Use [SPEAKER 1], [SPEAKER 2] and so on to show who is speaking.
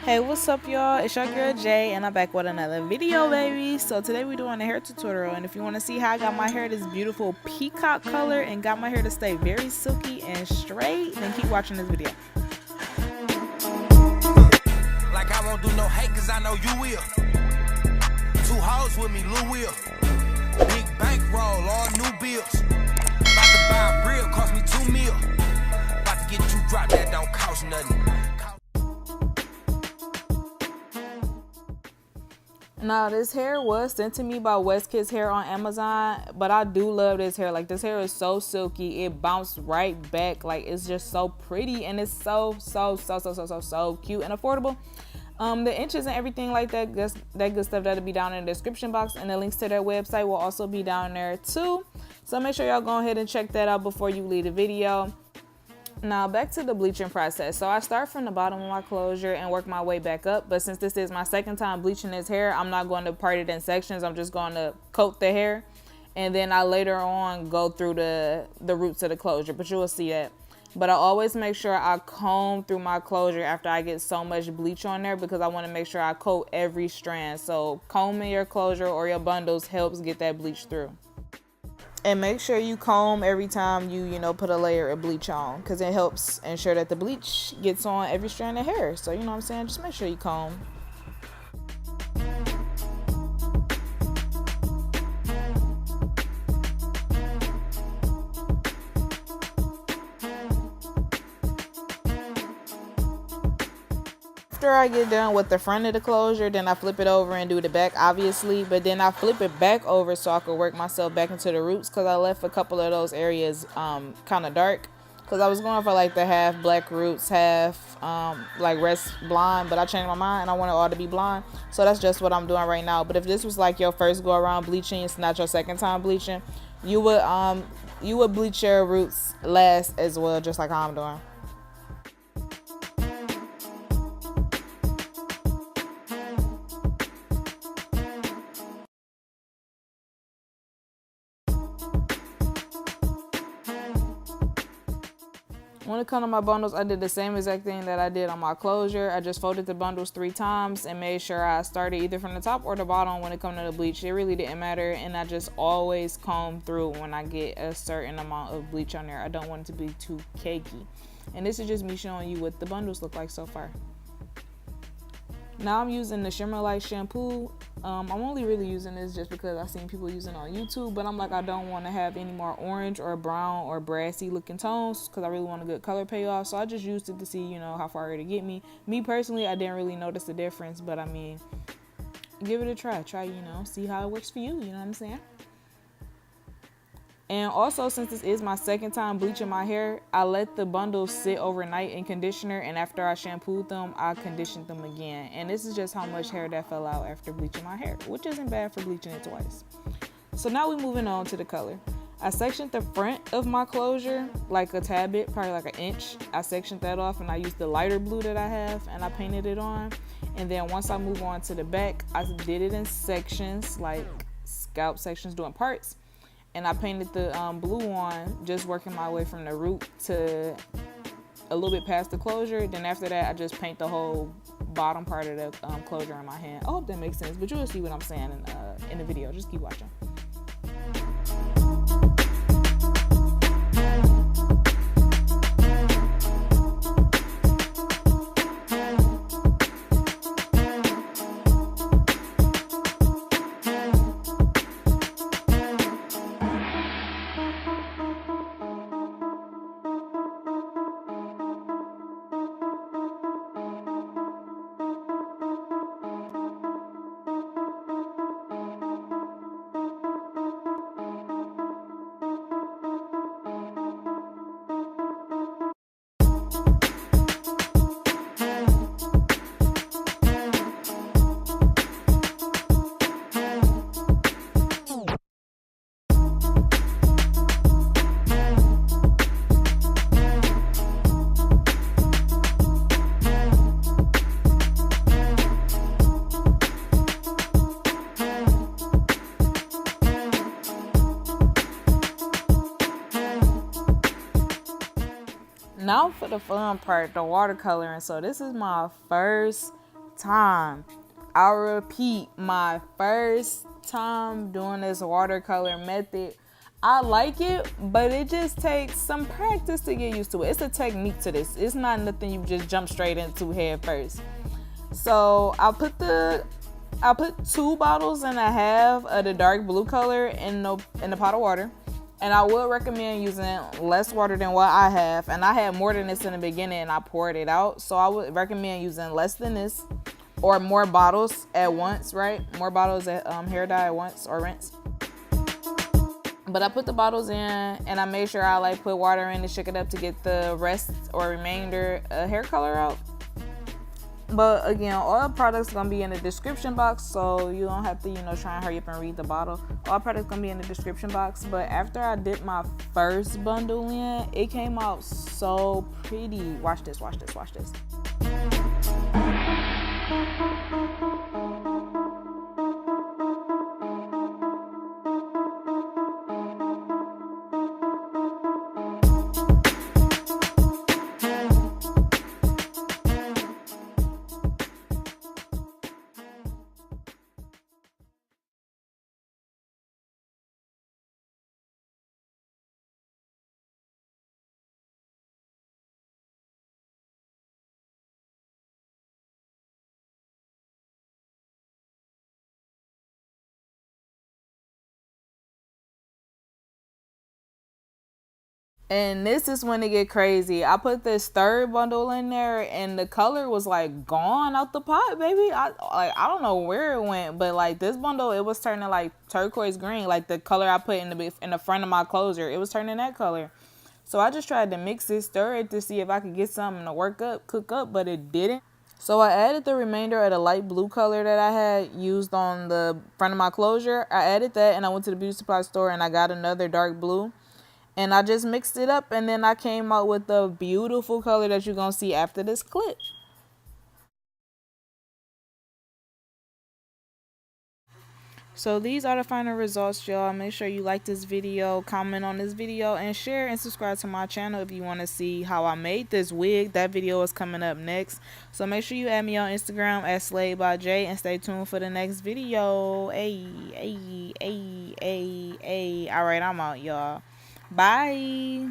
[SPEAKER 1] Hey, what's up, y'all? It's your girl Jay, and I'm back with another video, baby. So today we're doing a hair tutorial, and if you want to see how I got my hair this beautiful peacock color and got my hair to stay very silky and straight, then keep watching this video.
[SPEAKER 2] Like I won't do no hate, cause I know you will. 2 hoes with me, Lou will. Big bankroll, all new bills. About to buy a grill, cost me 2 mil. About to get you dropped, that don't cost nothing.
[SPEAKER 1] Now, this hair was sent to me by West Kids Hair on Amazon, but I do love this hair. Like, this hair is so silky. It bounced right back. Like, it's just so pretty, and it's so cute and affordable. The inches and everything like that good stuff, that'll be down in the description box, and the links to their website will also be down there too. So make sure y'all go ahead and check that out before you leave the video. Now back to the bleaching process. So I start from the bottom of my closure and work my way back up, but since this is my second time bleaching this hair, I'm not going to part it in sections. I'm just going to coat the hair, and then I later on go through the roots of the closure, but you will see that. But I always make sure I comb through my closure after I get so much bleach on there, because I want to make sure I coat every strand. So combing your closure or your bundles helps get that bleach through. And make sure you comb every time you put a layer of bleach on, because it helps ensure that the bleach gets on every strand of hair. So, you know what I'm saying? Just make sure you comb. After I get done with the front of the closure, then I flip it over and do the back, obviously, but then I flip it back over so I could work myself back into the roots, because I left a couple of those areas kind of dark, because I was going for like the half black roots, half like rest blonde, but I changed my mind and I want it all to be blonde. So that's just what I'm doing right now. But if this was like your first go around bleaching, it's not your second time bleaching, you would bleach your roots last as well, just like how I'm doing. When it comes to my bundles, I did the same exact thing that I did on my closure. I just folded the bundles 3 times and made sure I started either from the top or the bottom when it comes to the bleach. It really didn't matter, and I just always comb through when I get a certain amount of bleach on there. I don't want it to be too cakey. And this is just me showing you what the bundles look like so far. Now I'm using the Shimmer Light shampoo. I'm only really using this just because I've seen people using it on YouTube, but I'm like, I don't want to have any more orange or brown or brassy looking tones, because I really want a good color payoff. So I just used it to see, how far it'll get me. Me personally, I didn't really notice the difference, but I mean, give it a try. See how it works for you. You know what I'm saying? And also, since this is my second time bleaching my hair, I let the bundles sit overnight in conditioner, and after I shampooed them, I conditioned them again. And this is just how much hair that fell out after bleaching my hair, which isn't bad for bleaching it twice. So now we're moving on to the color. I sectioned the front of my closure like a tad bit, probably like an inch. I sectioned that off, and I used the lighter blue that I have, and I painted it on. And then once I move on to the back, I did it in sections, like scalp sections, doing parts. And I painted the blue on, just working my way from the root to a little bit past the closure. Then after that, I just paint the whole bottom part of the closure in my hand. I hope that makes sense, but you'll see what I'm saying in the video. Just keep watching. Now for the fun part, the watercoloring. So this is my first time. I'll repeat, my first time doing this watercolor method. I like it, but it just takes some practice to get used to it. It's a technique to this. It's not nothing you just jump straight into head first. So I put 2.5 bottles of the dark blue color in the pot of water. And I would recommend using less water than what I have. And I had more than this in the beginning and I poured it out. So I would recommend using less than this or more bottles at once, right? More bottles of hair dye at once or rinse. But I put the bottles in and I made sure I like put water in to shake it up to get the rest or remainder hair color out. But again, all products gonna be in the description box, so you don't have to, try and hurry up and read the bottle. All products gonna be in the description box. But after I did my first bundle in, it came out so pretty. Watch this, watch this, watch this. And this is when it get crazy. I put this third bundle in there and the color was like gone out the pot, baby. I don't know where it went, but like this bundle, it was turning like turquoise green, like the color I put in the front of my closure. It was turning that color. So I just tried to mix it, stir it to see if I could get something to cook up, but it didn't. So I added the remainder of the light blue color that I had used on the front of my closure. I added that and I went to the beauty supply store and I got another dark blue. And I just mixed it up and then I came out with the beautiful color that you're going to see after this clip. So these are the final results, y'all. Make sure you like this video, comment on this video, and share and subscribe to my channel if you want to see how I made this wig. That video is coming up next. So make sure you add me on Instagram at Slade by J and stay tuned for the next video. Ay. All right, I'm out, y'all. Bye.